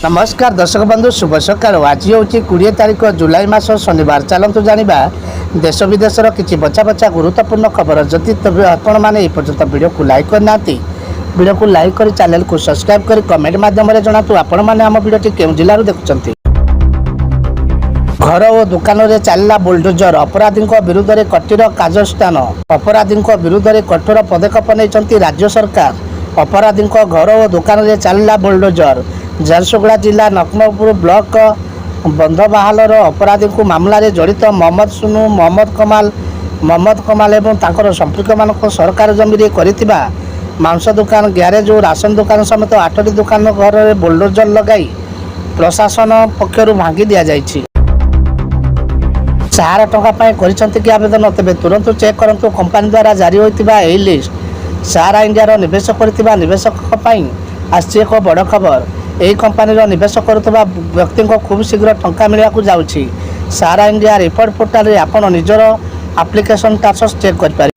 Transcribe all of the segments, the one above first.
नमस्कार दर्शक बंधु शुभ सकाल। आज हूँ 20 तारीख जुलाई मास शनिवार। चलतु जाना देश विदेशर किसी बचा बचा गुरुत्वपूर्ण खबर। जदि तब आपण मैंने पर्यटन वीडियो को लाइक करना वीडियो को लाइक कर चैनल को सब्सक्राइब कर कमेंट माध्यम जनातु आपण मैंने आम वीडियो केउं जिल्लारू देखुछंती। घर और दुकान में चलला बुलडोजर। अपराधी विरुद्ध में कठोर कार्यानुष्ठान। अपराधी विरुद्ध में कठोर पदक्षेप नहीं राज्य सरकार। अपराधी घर और दुकान में चलला बुलडोजर। झारसुगुड़ा जिला नकमपुर ब्लॉक बंधबाहालर अपराधी को मामला रे जड़ित मोहम्मद सुनु मोहम्मद कमाल एवं तांकर संपर्क मानक सरकार जमी करिथिबा मांस दुकान ग्यारेज और राशन दुकान समेत 8टी दुकान घर में बुलडोजर लगाई प्रशासन पक्षर भांगी दि जाइछि। 4 टंका करिसंति कि आवेदन तेबे तुरंत चेक करंतु कंपनी द्वारा जारी होइतिबा एही लिस्ट। सारा इंडिया निवेश करथिबा निवेशक पई आछि एक बड़ खबर। यही कंपनी निवेश करुवा व्यक्ति को खूब शीघ्र टंका मिलवाक जाऊँगी। सारा इंडिया रिपोर्ट पोर्टाल रे आपण निजर एप्लिकेशन स्टेटस चेक करें।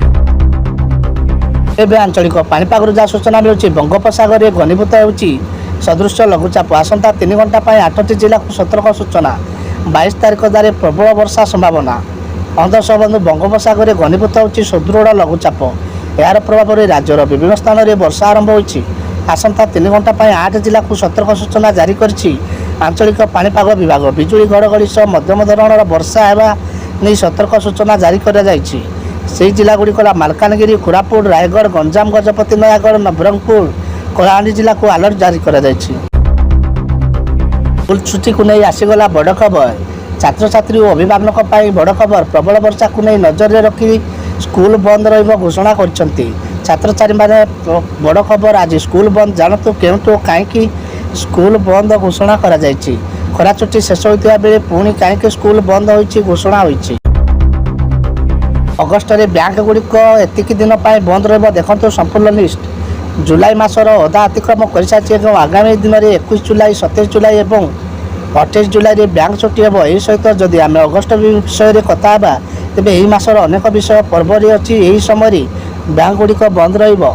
एवं आंचलिक पाणीपाग जहाँ सूचना मिलूँ बंगोपसागर में घनीभूत होती सदृश लघुचाप। आसंता 3 घंटा 8टी जिला को सतर्क सूचना। 22 तारीख द्वारा प्रबल वर्षा संभावना। दर्शक बंधु बंगोपसागर में घनीभूत होती सुदृढ़ लघुचाप। यार प्रभाव में राज्यर विभिन्न स्थान में वर्षा आरंभ होती। आसंता 3 घंटा 8 जिला को सतर्क सूचना जारी करिछि आंचलिक पाणीपाग विभाग। बिजुली घड़घड़ी सह मध्यम धरणर वर्षा हेबा नहीं सतर्क सूचना जारी करा जाइछि। सेही जिला गुड़िक मालकानगिरी कोरापुट रायगढ़ गंजाम गजपति नयागढ़ नवरंगपुर कलाहांडी जिला को अलर्ट जारी करा जाइछि। स्कूल छुट्टी को नहीं आसीगला बड़ खबर। छात्र छात्री और अभिभावक बड़ खबर। प्रबल वर्षा को नहीं नजर रखी स्कूल बंद रहिबो घोषणा करछंती छात्र छात्री माने। बड़ खबर आज स्कूल बंद। जानतु केउठो काईकि स्कूल बंद घोषणा करा जायछि। खरा छुट्टी शेष होइतिबा बेले पुणी काईकि स्कूल बंद होइछि घोषणा होइछि। अगस्ट रे बैंक गुड़िक एतिकी दिन पाई बंद रहिबो देखंतु संपूर्ण लिस्ट। जुलाई मासर अधा अतिक्रम कर सारी और आगामी दिन में 21 जुलाई 27 जुलाई और 28 जुलाई रे बैंक छुट्टी हेब। यही सहित जदि आम अगस्ट विषय कथा तेज यही मासर अनेक विषय पर्व अच्छी। यही समय बैंक गुड़िक बंद रहिबो।